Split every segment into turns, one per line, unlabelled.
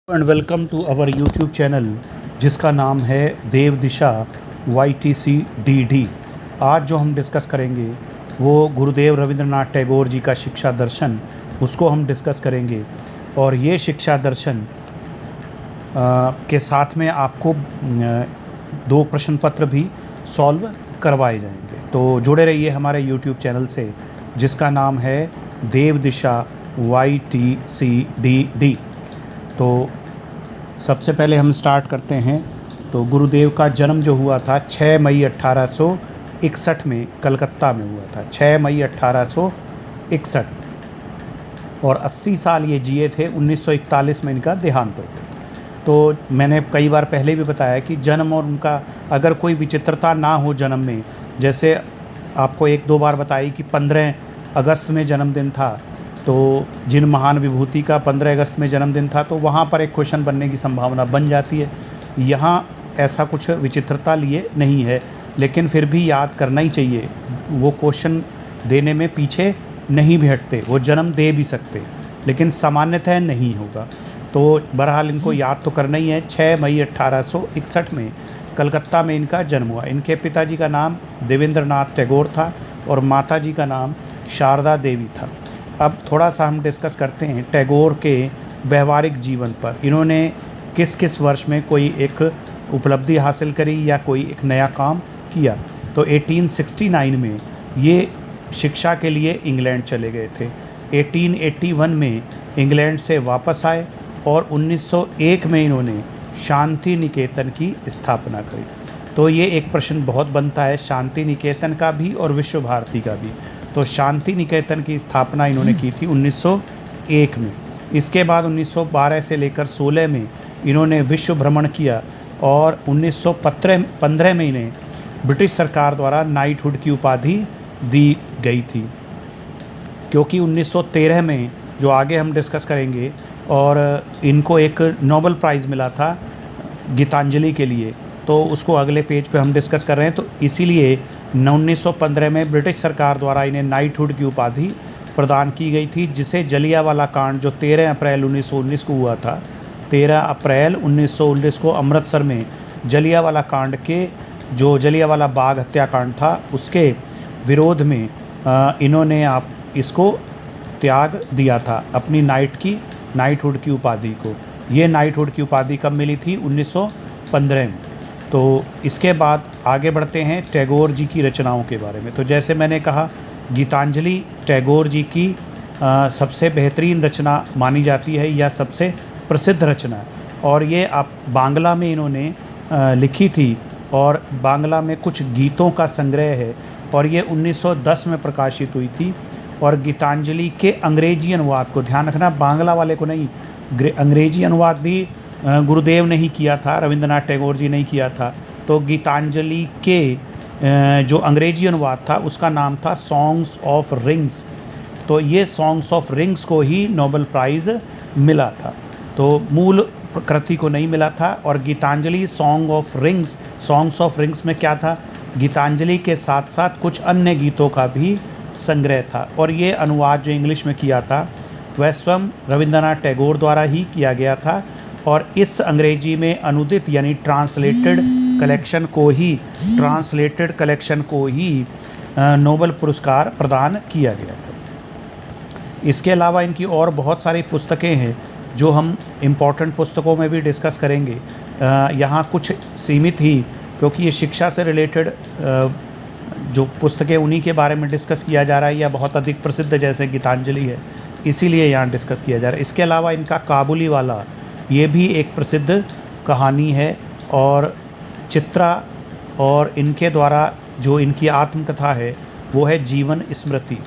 And welcome to our YouTube channel जिसका नाम है देव दिशा YTCDD। आज जो हम डिस्कस करेंगे वो गुरुदेव रविंद्रनाथ टैगोर जी का शिक्षा दर्शन, उसको हम डिस्कस करेंगे। और ये शिक्षा दर्शन के साथ में आपको दो प्रश्न पत्र भी सॉल्व करवाए जाएंगे। तो जुड़े रहिए हमारे यूट्यूब चैनल से जिसका नाम है देव दिशा YTCDD। तो सबसे पहले हम स्टार्ट करते हैं। तो गुरुदेव का जन्म जो हुआ था 6 मई 1861 में कलकत्ता में हुआ था। 6 मई 1861 और 80 साल ये जिए थे। 1941 में इनका देहांत हो गया। तो मैंने कई बार पहले भी बताया कि जन्म और उनका अगर कोई विचित्रता ना हो जन्म में, जैसे आपको एक दो बार बताई कि 15 अगस्त में जन्मदिन था, तो जिन महान विभूति का 15 अगस्त में जन्मदिन था, तो वहाँ पर एक क्वेश्चन बनने की संभावना बन जाती है। यहाँ ऐसा कुछ विचित्रता लिए नहीं है, लेकिन फिर भी याद करना ही चाहिए। वो क्वेश्चन देने में पीछे नहीं भी हटते, वो जन्म दे भी सकते, लेकिन सामान्यतः नहीं होगा। तो बहरहाल इनको याद तो करना ही है। 6 मई 1861 में कलकत्ता में इनका जन्म हुआ। इनके पिताजी का नाम देवेंद्रनाथ टैगोर था और माताजी का नाम शारदा देवी था। अब थोड़ा सा हम डिस्कस करते हैं टैगोर के व्यवहारिक जीवन पर। इन्होंने किस किस वर्ष में कोई एक उपलब्धि हासिल करी या कोई एक नया काम किया। तो 1869 में ये शिक्षा के लिए इंग्लैंड चले गए थे। 1881 में इंग्लैंड से वापस आए और 1901 में इन्होंने शांति निकेतन की स्थापना करी। तो ये एक प्रश्न बहुत बनता है, शांति निकेतन का भी और विश्व भारती का भी। तो शांति निकेतन की स्थापना इन्होंने की थी 1901 में। इसके बाद 1912 से लेकर 16 में इन्होंने विश्व भ्रमण किया और 1915 में इन्हें ब्रिटिश सरकार द्वारा नाइटहुड की उपाधि दी गई थी, क्योंकि 1913 में, जो आगे हम डिस्कस करेंगे, और इनको एक नोबेल प्राइज़ मिला था गीतांजलि के लिए। तो उसको अगले पेज पे हम डिस्कस कर रहे हैं। तो इसीलिए 1915 में ब्रिटिश सरकार द्वारा इन्हें नाइटहुड की उपाधि प्रदान की गई थी, जिसे जलियांवाला कांड जो 13 अप्रैल 1919 को हुआ था, 13 अप्रैल 1919 को अमृतसर में जलियांवाला कांड के, जो जलियांवाला बाग हत्याकांड था, उसके विरोध में इन्होंने इसको त्याग दिया था, अपनी नाइटहुड की उपाधि को। ये नाइटहुड की उपाधि कब मिली थी? 1915 में। तो इसके बाद आगे बढ़ते हैं टैगोर जी की रचनाओं के बारे में। तो जैसे मैंने कहा, गीतांजलि टैगोर जी की सबसे बेहतरीन रचना मानी जाती है या सबसे प्रसिद्ध रचना है। और ये आप बांग्ला में इन्होंने लिखी थी और बांग्ला में कुछ गीतों का संग्रह है और ये 1910 में प्रकाशित हुई थी। और गीतांजलि के अंग्रेजी अनुवाद को ध्यान रखना, बांग्ला वाले को नहीं, अंग्रेजी अनुवाद भी गुरुदेव ने ही किया था, रविंद्रनाथ टैगोर जी ने ही किया था। तो गीतांजलि के जो अंग्रेजी अनुवाद था उसका नाम था सॉन्ग्स ऑफ रिंग्स। तो ये सॉन्ग्स ऑफ रिंग्स को ही नोबेल प्राइज़ मिला था, तो मूल कृति को नहीं मिला था। और गीतांजलि सॉन्ग्स ऑफ रिंग्स में क्या था? गीतांजलि के साथ साथ कुछ अन्य गीतों का भी संग्रह था। और ये अनुवाद जो इंग्लिश में किया था वह स्वयं रविंद्रनाथ टैगोर द्वारा ही किया गया था। और इस अंग्रेजी में अनुदित यानी ट्रांसलेटेड कलेक्शन को ही नोबेल पुरस्कार प्रदान किया गया था। इसके अलावा इनकी और बहुत सारी पुस्तकें हैं जो हम इम्पोर्टेंट पुस्तकों में भी डिस्कस करेंगे। यहाँ कुछ सीमित ही, क्योंकि ये शिक्षा से रिलेटेड जो पुस्तकें उन्हीं के बारे में डिस्कस किया जा रहा है या बहुत अधिक प्रसिद्ध जैसे गीतांजलि है, इसीलिए यहाँ डिस्कस किया जा रहा है। इसके अलावा इनका काबुली वाला, ये भी एक प्रसिद्ध कहानी है। और चित्रा और इनके द्वारा जो इनकी आत्मकथा है वो है जीवन स्मृति।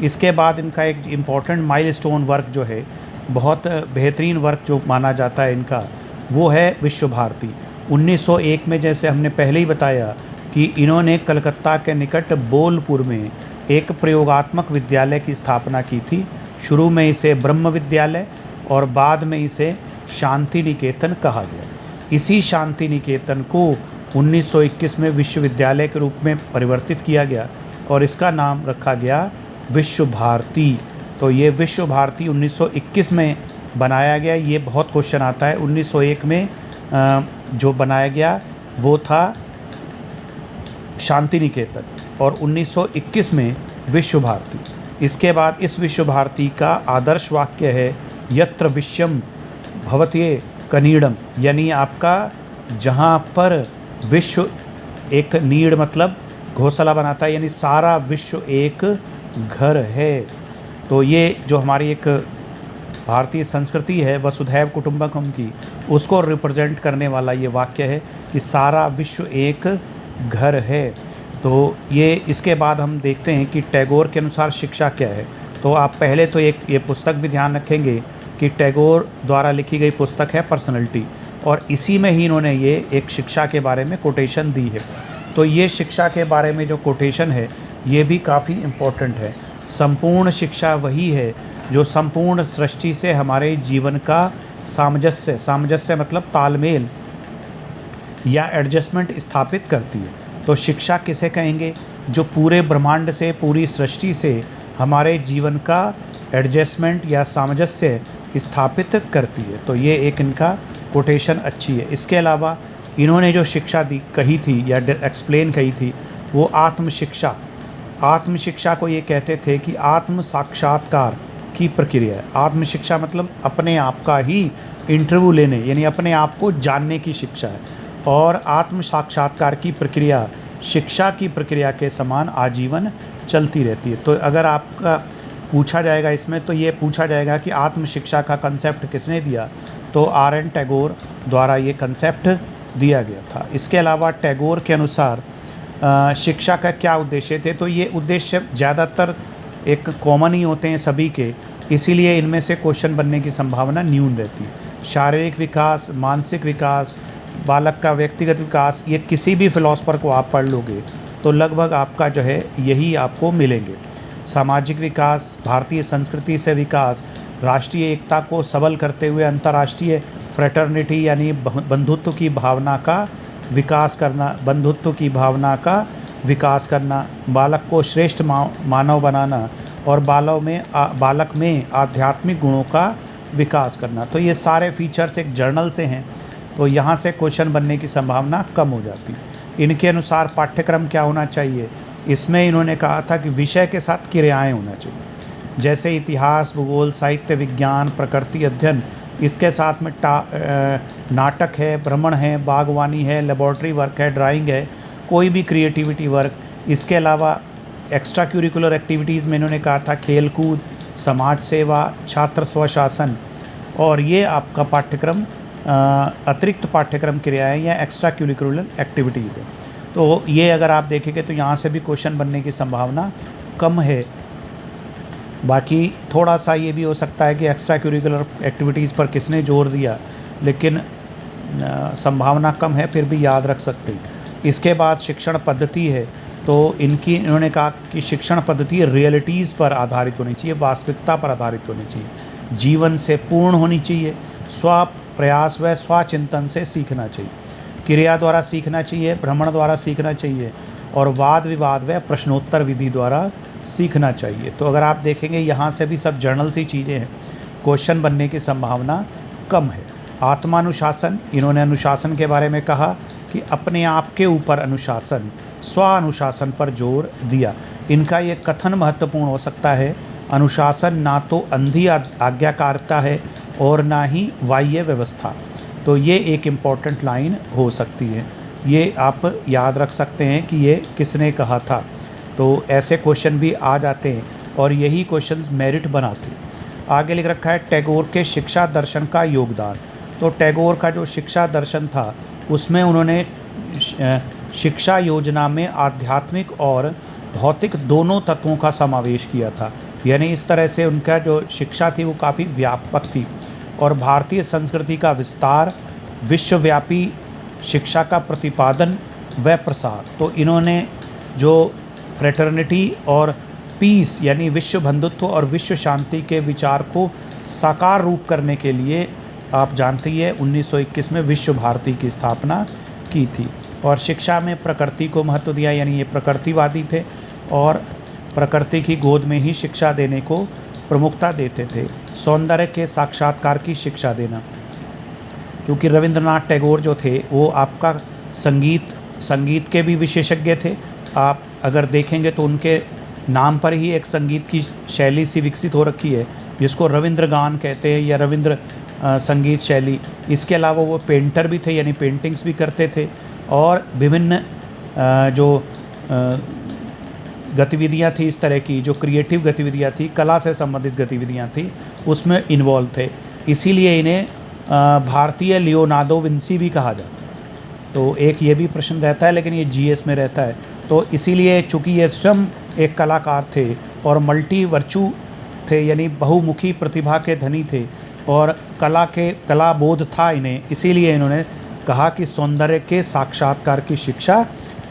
इसके बाद इनका एक इम्पॉर्टेंट माइलस्टोन वर्क जो है, बहुत बेहतरीन वर्क जो माना जाता है इनका, वो है विश्व भारती। 1901 में, जैसे हमने पहले ही बताया, कि इन्होंने कलकत्ता के निकट बोलपुर में एक प्रयोगात्मक विद्यालय की स्थापना की थी। शुरू में इसे ब्रह्म विद्यालय और बाद में इसे शांति निकेतन कहा गया। इसी शांति निकेतन को 1921 में विश्वविद्यालय के रूप में परिवर्तित किया गया और इसका नाम रखा गया विश्व भारती। तो ये विश्व भारती 1921 में बनाया गया, ये बहुत क्वेश्चन आता है। 1901 में जो बनाया गया वो था शांति निकेतन, और 1921 में विश्व भारती। इसके बाद इस विश्व भारती का आदर्श वाक्य है यत्र विश्वम भवत्ये कनीड़म, यानी आपका जहाँ पर विश्व एक नीड़ मतलब घोंसला बनाता है, यानी सारा विश्व एक घर है। तो ये जो हमारी एक भारतीय संस्कृति है वसुधैव कुटुंबकम की, उसको रिप्रेजेंट करने वाला ये वाक्य है कि सारा विश्व एक घर है। तो ये इसके बाद हम देखते हैं कि टैगोर के अनुसार शिक्षा क्या है। तो आप पहले तो एक ये पुस्तक भी ध्यान रखेंगे कि टैगोर द्वारा लिखी गई पुस्तक है पर्सनैलिटी, और इसी में ही इन्होंने ये एक शिक्षा के बारे में कोटेशन दी है। तो ये शिक्षा के बारे में जो कोटेशन है ये भी काफ़ी इम्पोर्टेंट है। संपूर्ण शिक्षा वही है जो संपूर्ण सृष्टि से हमारे जीवन का सामंजस्य मतलब तालमेल या एडजस्टमेंट स्थापित करती है। तो शिक्षा किसे कहेंगे? जो पूरे ब्रह्मांड से, पूरी सृष्टि से हमारे जीवन का एडजस्टमेंट या सामंजस्य स्थापित करती है। तो ये एक इनका कोटेशन अच्छी है। इसके अलावा इन्होंने जो शिक्षा दी कही थी या एक्सप्लेन कही थी वो आत्मशिक्षा। आत्मशिक्षा को ये कहते थे कि आत्म साक्षात्कार की प्रक्रिया है। आत्मशिक्षा मतलब अपने आप का ही इंटरव्यू लेने, यानी अपने आप को जानने की शिक्षा है। और आत्म साक्षात्कार की प्रक्रिया शिक्षा की प्रक्रिया के समान आजीवन चलती रहती है। तो अगर आपका पूछा जाएगा इसमें, तो ये पूछा जाएगा कि आत्मशिक्षा का कंसेप्ट किसने दिया? तो R.N. टैगोर द्वारा ये कंसेप्ट दिया गया था। इसके अलावा टैगोर के अनुसार शिक्षा का क्या उद्देश्य थे? तो ये उद्देश्य ज़्यादातर एक कॉमन ही होते हैं सभी के, इसीलिए इनमें से क्वेश्चन बनने की संभावना न्यून रहती है। शारीरिक विकास, मानसिक विकास, बालक का व्यक्तिगत विकास, ये किसी भी फिलॉसफर को आप पढ़ लोगे तो लगभग आपका जो है यही आपको मिलेंगे। सामाजिक विकास, भारतीय संस्कृति से विकास, राष्ट्रीय एकता को सबल करते हुए अंतर्राष्ट्रीय फ्रेटर्निटी यानी बंधुत्व की भावना का विकास करना, बंधुत्व की भावना का विकास करना, बालक को श्रेष्ठ मानव बनाना और बालक में आध्यात्मिक गुणों का विकास करना। तो ये सारे फीचर्स एक जर्नल से हैं, तो यहाँ से क्वेश्चन बनने की संभावना कम हो जाती है। इनके अनुसार पाठ्यक्रम क्या होना चाहिए? इसमें इन्होंने कहा था कि विषय के साथ क्रियाएं होना चाहिए, जैसे इतिहास, भूगोल, साहित्य, विज्ञान, प्रकृति अध्ययन। इसके साथ में नाटक है, भ्रमण है, बागवानी है, लेबोरेटरी वर्क है, ड्राइंग है, कोई भी क्रिएटिविटी वर्क। इसके अलावा एक्स्ट्रा करिकुलर एक्टिविटीज़ में इन्होंने कहा था खेल कूद, समाज सेवा, छात्र स्वशासन। और ये आपका पाठ्यक्रम अतिरिक्त पाठ्यक्रम क्रियाएं या एक्स्ट्रा करिकुलर एक्टिविटीज़ है। तो ये अगर आप देखेंगे तो यहाँ से भी क्वेश्चन बनने की संभावना कम है। बाकी थोड़ा सा ये भी हो सकता है कि एक्स्ट्रा करिकुलर एक्टिविटीज़ पर किसने जोर दिया, लेकिन संभावना कम है, फिर भी याद रख सकते हैं। इसके बाद शिक्षण पद्धति है, तो इन्होंने कहा कि शिक्षण पद्धति रियलिटीज़ पर आधारित होनी चाहिए, वास्तविकता पर आधारित होनी चाहिए, जीवन से पूर्ण होनी चाहिए, स्व प्रयास व स्वचिंतन से सीखना चाहिए, क्रिया द्वारा सीखना चाहिए, भ्रमण द्वारा सीखना चाहिए और वाद विवाद व प्रश्नोत्तर विधि द्वारा सीखना चाहिए। तो अगर आप देखेंगे यहाँ से भी सब जर्नल्स ही चीज़ें हैं, क्वेश्चन बनने की संभावना कम है। आत्मानुशासन, इन्होंने अनुशासन के बारे में कहा कि अपने आप के ऊपर अनुशासन, स्व अनुशासन पर जोर दिया। इनका ये कथन महत्वपूर्ण हो सकता है, अनुशासन ना तो अंधी आज्ञाकारिता है और ना ही बाह्य व्यवस्था। तो ये एक इम्पॉर्टेंट लाइन हो सकती है, ये आप याद रख सकते हैं कि ये किसने कहा था। तो ऐसे क्वेश्चन भी आ जाते हैं और यही क्वेश्चंस मेरिट बनाते हैं। आगे लिख रखा है टैगोर के शिक्षा दर्शन का योगदान। तो टैगोर का जो शिक्षा दर्शन था उसमें उन्होंने शिक्षा योजना में आध्यात्मिक और भौतिक दोनों तत्वों का समावेश किया था। यानी इस तरह से उनका जो शिक्षा थी वो काफ़ी व्यापक थी और भारतीय संस्कृति का विस्तार, विश्वव्यापी शिक्षा का प्रतिपादन व प्रसार। तो इन्होंने जो फ्रेटर्निटी और पीस यानी विश्व बंधुत्व और विश्व शांति के विचार को साकार रूप करने के लिए आप जानते ही है 1921 में विश्व भारती की स्थापना की थी। और शिक्षा में प्रकृति को महत्व दिया, यानी ये प्रकृतिवादी थे और प्रकृति की गोद में ही शिक्षा देने को प्रमुखता देते थे। सौंदर्य के साक्षात्कार की शिक्षा देना, क्योंकि रविंद्रनाथ टैगोर जो थे वो आपका संगीत के भी विशेषज्ञ थे। आप अगर देखेंगे तो उनके नाम पर ही एक संगीत की शैली सी विकसित हो रखी है जिसको रविंद्र गान कहते हैं या रविंद्र संगीत शैली। इसके अलावा वो पेंटर भी थे, यानी पेंटिंग्स भी करते थे, और विभिन्न जो गतिविधियाँ थी इस तरह की, जो क्रिएटिव गतिविधियाँ थी, कला से संबंधित गतिविधियाँ थी, उसमें इन्वॉल्व थे। इसीलिए इन्हें भारतीय लियोनार्डो विंसी भी कहा जाता है। तो एक ये भी प्रश्न रहता है, लेकिन ये जीएस में रहता है। तो इसीलिए चूँकि ये स्वयं एक कलाकार थे और मल्टी वर्चू थे, यानी बहुमुखी प्रतिभा के धनी थे, और कला बोध था इन्हें, इसीलिए इन्होंने कहा कि सौंदर्य के साक्षात्कार की शिक्षा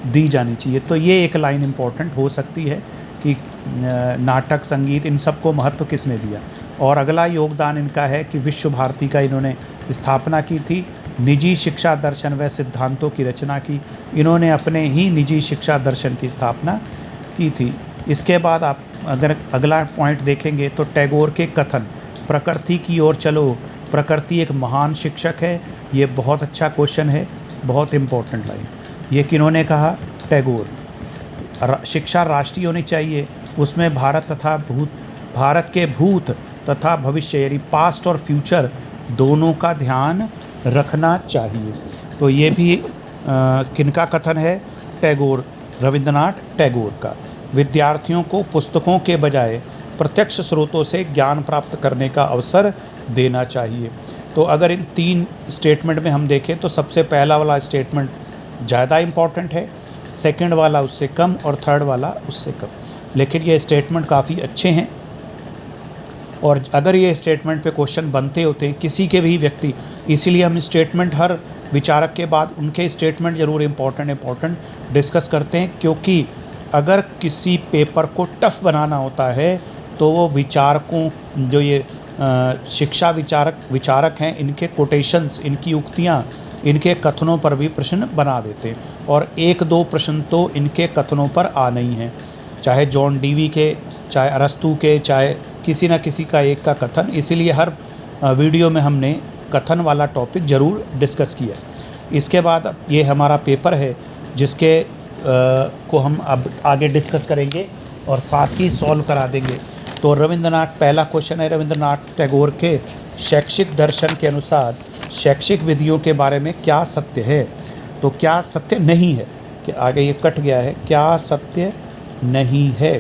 दी जानी चाहिए। तो ये एक लाइन इम्पोर्टेंट हो सकती है कि नाटक, संगीत, इन सब को महत्व किसने दिया। और अगला योगदान इनका है कि विश्व भारती का इन्होंने स्थापना की थी। निजी शिक्षा दर्शन व सिद्धांतों की रचना की। इन्होंने अपने ही निजी शिक्षा दर्शन की स्थापना की थी। इसके बाद आप अगर अगला पॉइंट देखेंगे तो टैगोर के कथन, प्रकृति की ओर चलो, प्रकृति एक महान शिक्षक है। ये बहुत अच्छा क्वेश्चन है, बहुत इम्पोर्टेंट लाइन। ये किन्होंने कहा? टैगोर। शिक्षा राष्ट्रीय होनी चाहिए, उसमें भारत के भूत तथा भविष्य, यानी पास्ट और फ्यूचर दोनों का ध्यान रखना चाहिए। तो ये भी किनका कथन है? टैगोर, रविंद्रनाथ टैगोर का। विद्यार्थियों को पुस्तकों के बजाय प्रत्यक्ष स्रोतों से ज्ञान प्राप्त करने का अवसर देना चाहिए। तो अगर इन 3 स्टेटमेंट में हम देखें तो सबसे पहला वाला स्टेटमेंट ज़्यादा इम्पॉर्टेंट है, सेकंड वाला उससे कम, और थर्ड वाला उससे कम। लेकिन ये स्टेटमेंट काफ़ी अच्छे हैं, और अगर ये स्टेटमेंट पे क्वेश्चन बनते होते हैं किसी के भी व्यक्ति, इसीलिए हम स्टेटमेंट हर विचारक के बाद उनके स्टेटमेंट ज़रूर इम्पोर्टेंट डिस्कस करते हैं, क्योंकि अगर किसी पेपर को टफ बनाना होता है तो वो विचारकों, जो ये शिक्षा विचारक हैं, इनके कोटेशंस, इनकी उक्तियाँ, इनके कथनों पर भी प्रश्न बना देते हैं। और 1-2 प्रश्न तो इनके कथनों पर आने ही हैं, चाहे जॉन डीवी के, चाहे अरस्तू के, चाहे किसी न किसी का एक का कथन। इसीलिए हर वीडियो में हमने कथन वाला टॉपिक ज़रूर डिस्कस किया। इसके बाद ये हमारा पेपर है जिसके को हम अब आगे डिस्कस करेंगे और साथ ही सॉल्व करा देंगे। तो पहला क्वेश्चन है, रविंद्रनाथ टैगोर के शैक्षिक दर्शन के अनुसार शैक्षिक विधियों के बारे में क्या सत्य है? तो क्या सत्य नहीं है, कि आगे ये कट गया है, क्या सत्य नहीं है?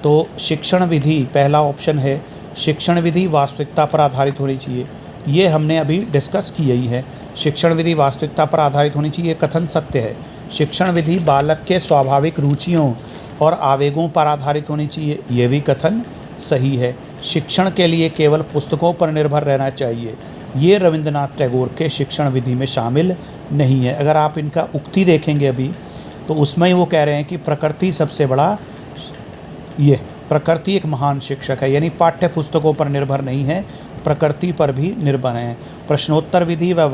तो शिक्षण विधि, पहला ऑप्शन है, शिक्षण विधि वास्तविकता पर आधारित होनी चाहिए। ये हमने अभी डिस्कस की ही है, शिक्षण विधि वास्तविकता पर आधारित होनी चाहिए, कथन सत्य है। शिक्षण विधि बालक के स्वाभाविक रुचियों और आवेगों पर आधारित होनी चाहिए, ये भी कथन सही है। शिक्षण के लिए केवल पुस्तकों पर निर्भर रहना चाहिए, ये रविंद्रनाथ टैगोर के शिक्षण विधि में शामिल नहीं है। अगर आप इनका उक्ति देखेंगे अभी तो उसमें ही वो कह रहे हैं कि प्रकृति सबसे बड़ा, ये प्रकृति एक महान शिक्षक है, यानी पाठ्य पुस्तकों पर निर्भर नहीं है, प्रकृति पर भी निर्भर है। प्रश्नोत्तर विधि व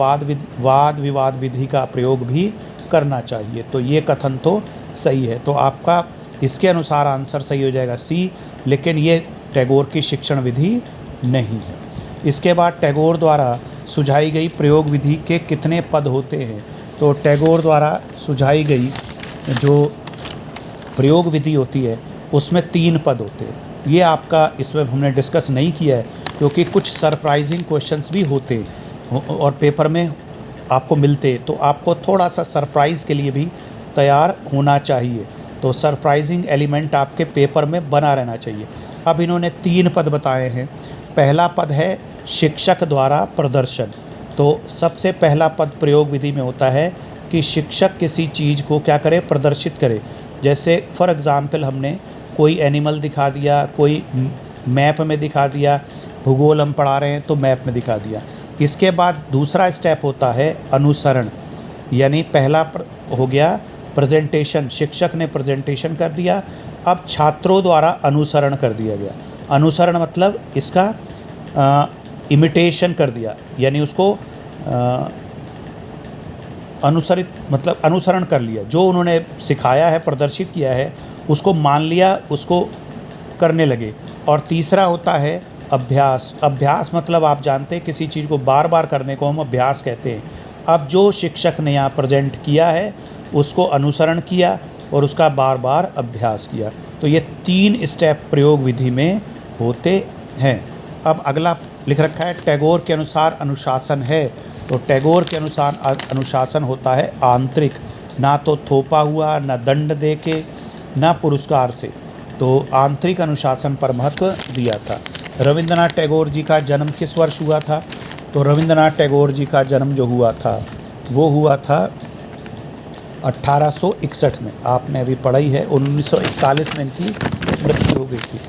वाद विवाद विधि का प्रयोग भी करना चाहिए, तो ये कथन तो सही है। तो आपका इसके अनुसार आंसर सही हो जाएगा सी, लेकिन ये टैगोर की शिक्षण विधि नहीं है। इसके बाद टैगोर द्वारा सुझाई गई प्रयोग विधि के कितने पद होते हैं? तो टैगोर द्वारा सुझाई गई जो प्रयोग विधि होती है उसमें 3 पद होते हैं। ये आपका इसमें हमने डिस्कस नहीं किया है, क्योंकि कुछ सरप्राइजिंग क्वेश्चंस भी होते और पेपर में आपको मिलते, तो आपको थोड़ा सा सरप्राइज़ के लिए भी तैयार होना चाहिए। तो सरप्राइजिंग एलिमेंट आपके पेपर में बना रहना चाहिए। अब इन्होंने 3 पद बताए हैं। पहला पद है शिक्षक द्वारा प्रदर्शन। तो सबसे पहला पद प्रयोग विधि में होता है कि शिक्षक किसी चीज़ को क्या करे? प्रदर्शित करे। जैसे फॉर एग्ज़ाम्पल हमने कोई एनिमल दिखा दिया, कोई मैप में दिखा दिया, भूगोल हम पढ़ा रहे हैं तो मैप में दिखा दिया। इसके बाद दूसरा स्टेप होता है अनुसरण, यानी पहला हो गया प्रेजेंटेशन, शिक्षक ने प्रेजेंटेशन कर दिया, अब छात्रों द्वारा अनुसरण कर दिया गया। अनुसरण मतलब इसका इमिटेशन कर दिया, यानी उसको अनुसरण कर लिया, जो उन्होंने सिखाया है, प्रदर्शित किया है, उसको मान लिया, उसको करने लगे। और तीसरा होता है अभ्यास। अभ्यास मतलब आप जानते हैं किसी चीज़ को बार बार करने को हम अभ्यास कहते हैं। अब जो शिक्षक ने यहाँ प्रेजेंट किया है उसको अनुसरण किया और उसका बार बार अभ्यास किया। तो ये 3 स्टेप प्रयोग विधि में होते हैं। अब अगला लिख रखा है टैगोर के अनुसार अनुशासन है। तो टैगोर के अनुसार अनुशासन होता है आंतरिक, ना तो थोपा हुआ, ना दंड दे के, ना पुरस्कार से। तो आंतरिक अनुशासन पर महत्व दिया था। रविंद्रनाथ टैगोर जी का जन्म किस वर्ष हुआ था? तो रविंद्रनाथ टैगोर जी का जन्म जो हुआ था वो हुआ था 1861 में। आपने अभी पढ़ाई है, 1941 में इनकी मृत्यु हो गई थी।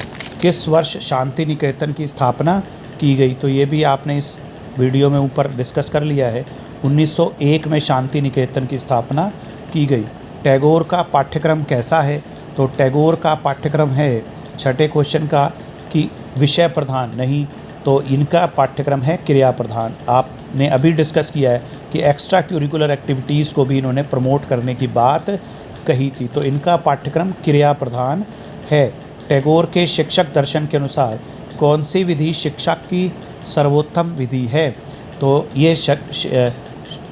किस वर्ष शांति निकेतन की स्थापना की गई? तो ये भी आपने इस वीडियो में ऊपर डिस्कस कर लिया है। 1901 में शांति निकेतन की स्थापना की गई। टैगोर का पाठ्यक्रम कैसा है? तो टैगोर का पाठ्यक्रम है, छठे क्वेश्चन का, कि विषय प्रधान नहीं, तो इनका पाठ्यक्रम है क्रिया प्रधान। आपने अभी डिस्कस किया है कि एक्स्ट्रा करिकुलर एक्टिविटीज़ को भी इन्होंने प्रमोट करने की बात कही थी। तो इनका पाठ्यक्रम क्रिया प्रधान है। टैगोर के शिक्षक दर्शन के अनुसार कौन सी विधि शिक्षा की सर्वोत्तम विधि है? तो ये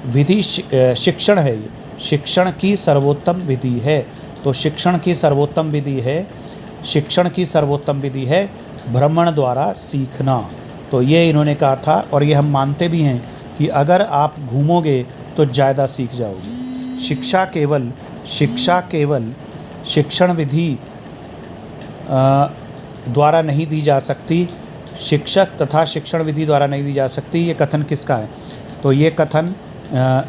विधि शिक्षण है, ये शिक्षण की सर्वोत्तम विधि है। तो शिक्षण की सर्वोत्तम विधि है, शिक्षण की सर्वोत्तम विधि है भ्रमण द्वारा सीखना। तो ये इन्होंने कहा था और ये हम मानते भी हैं कि अगर आप घूमोगे तो ज़्यादा सीख जाओगे। शिक्षा केवल शिक्षण विधि द्वारा नहीं दी जा सकती, शिक्षक तथा शिक्षण विधि द्वारा नहीं दी जा सकती। ये कथन किसका है? तो ये कथन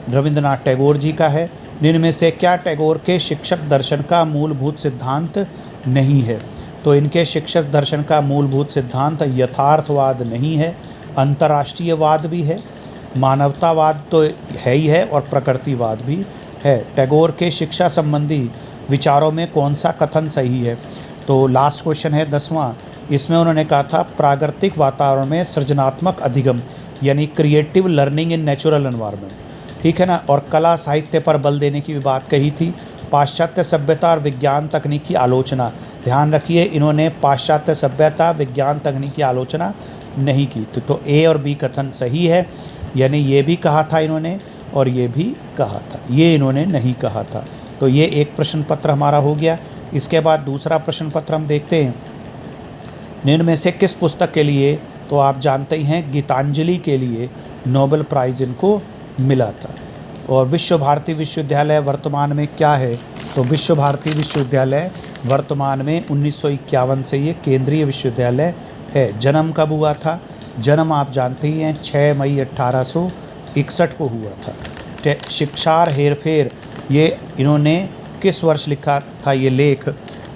रविंद्रनाथ टैगोर जी का है। निम्न में से क्या टैगोर के शिक्षक दर्शन का मूलभूत सिद्धांत नहीं है? तो इनके शिक्षक दर्शन का मूलभूत सिद्धांत यथार्थवाद नहीं है, अंतर्राष्ट्रीयवाद भी है, मानवतावाद तो है ही है और प्रकृतिवाद भी है। टैगोर के शिक्षा संबंधी विचारों में कौन सा कथन सही है? तो लास्ट क्वेश्चन है 10वां। इसमें उन्होंने कहा था प्राकृतिक वातावरण में सृजनात्मक अधिगम यानी creative learning in natural environment, ठीक है ना। और कला साहित्य पर बल देने की भी बात कही थी। पाश्चात्य सभ्यता और विज्ञान तकनीक की आलोचना, ध्यान रखिए इन्होंने पाश्चात्य सभ्यता विज्ञान तकनीक की आलोचना नहीं की। तो ए और बी कथन सही है, यानी ये भी कहा था इन्होंने और ये भी कहा था, ये इन्होंने नहीं कहा था। तो ये एक प्रश्न पत्र हमारा हो गया। इसके बाद दूसरा प्रश्न पत्र हम देखते हैं। निम्न में से किस पुस्तक के लिए? तो आप जानते ही हैं गीतांजलि के लिए नोबेल प्राइज़ इनको मिला था। और विश्व भारती विश्वविद्यालय वर्तमान में क्या है? तो विश्व भारती विश्वविद्यालय वर्तमान में 1951 से ये केंद्रीय विश्वविद्यालय है। जन्म कब हुआ था? जन्म आप जानते ही हैं 6 मई 1861 को हुआ था। शिक्षार हेरफेर, ये इन्होंने किस वर्ष लिखा था ये लेख?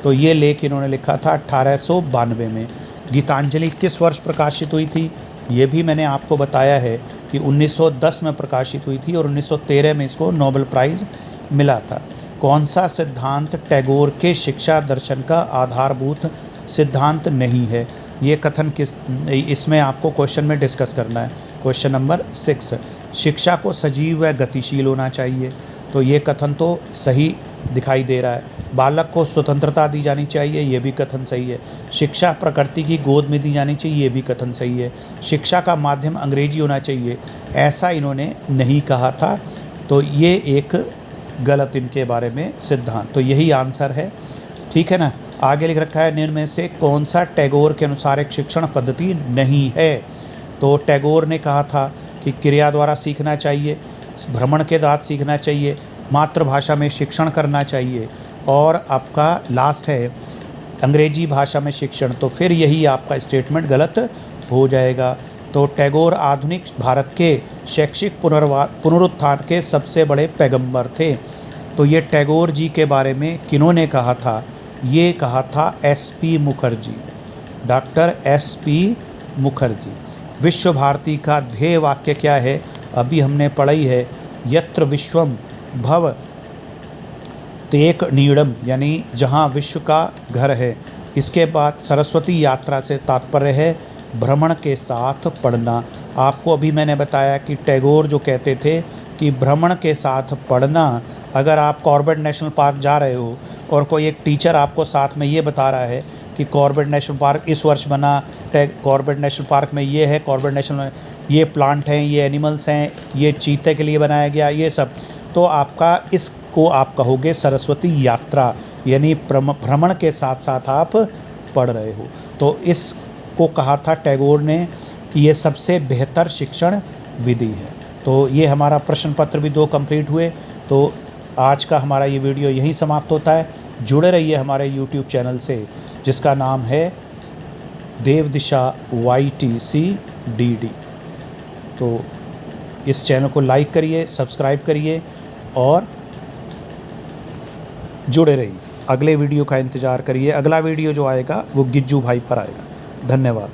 तो ये लेख इन्होंने लिखा था 1892 में। गीतांजलि किस वर्ष प्रकाशित हुई थी? ये भी मैंने आपको बताया है कि 1910 में प्रकाशित हुई थी और 1913 में इसको नोबेल प्राइज़ मिला था। कौन सा सिद्धांत टैगोर के शिक्षा दर्शन का आधारभूत सिद्धांत नहीं है? ये कथन किस, इसमें आपको क्वेश्चन में डिस्कस करना है। क्वेश्चन नंबर 6, शिक्षा को सजीव व गतिशील होना चाहिए। तो ये कथन तो सही दिखाई दे रहा है। बालक को स्वतंत्रता दी जानी चाहिए, ये भी कथन सही है। शिक्षा प्रकृति की गोद में दी जानी चाहिए, ये भी कथन सही है। शिक्षा का माध्यम अंग्रेजी होना चाहिए, ऐसा इन्होंने नहीं कहा था। तो ये एक गलत इनके बारे में सिद्धांत, तो यही आंसर है, ठीक है ना। आगे लिख रखा है निम्न में से कौन सा टैगोर के अनुसार एक शिक्षण पद्धति नहीं है? तो टैगोर ने कहा था कि क्रिया द्वारा सीखना चाहिए, भ्रमण के द्वारा सीखना चाहिए, मातृभाषा में शिक्षण करना चाहिए और आपका लास्ट है अंग्रेजी भाषा में शिक्षण। तो फिर यही आपका स्टेटमेंट गलत हो जाएगा। तो टैगोर आधुनिक भारत के शैक्षिक पुनरुत्थान के सबसे बड़े पैगंबर थे। तो ये टैगोर जी के बारे में किन्होंने कहा था? ये कहा था SP Mukherjee, doctor SP Mukherjee. विश्व भारती का ध्येय वाक्य क्या है? अभी हमने पढ़ाई है, यत्र विश्वम भव तेक नीड़म, यानी जहाँ विश्व का घर है। इसके बाद सरस्वती यात्रा से तात्पर्य है भ्रमण के साथ पढ़ना। आपको अभी मैंने बताया कि टैगोर जो कहते थे कि भ्रमण के साथ पढ़ना, अगर आप कॉर्बेट नेशनल पार्क जा रहे हो और कोई एक टीचर आपको साथ में ये बता रहा है कि कि कॉर्बेट नेशनल पार्क इस वर्ष बना, कॉर्बेट नेशनल पार्क में ये है, कॉर्बेट नेशनल ये प्लांट हैं, ये एनिमल्स हैं, ये चीते के लिए बनाया गया, ये सब। तो आपका इसको आप कहोगे सरस्वती यात्रा, यानी भ्रमण के साथ साथ आप पढ़ रहे हो। तो इसको कहा था टैगोर ने कि ये सबसे बेहतर शिक्षण विधि है। तो ये हमारा प्रश्न पत्र भी 2 कंप्लीट हुए। तो आज का हमारा ये वीडियो यहीं समाप्त होता है। जुड़े रहिए हमारे यूट्यूब चैनल से जिसका नाम है देव दिशा YTCDD। तो इस चैनल को लाइक करिए, सब्सक्राइब करिए और जुड़े रहिए। अगले वीडियो का इंतज़ार करिए। अगला वीडियो जो आएगा वो गिज्जू भाई पर आएगा। धन्यवाद।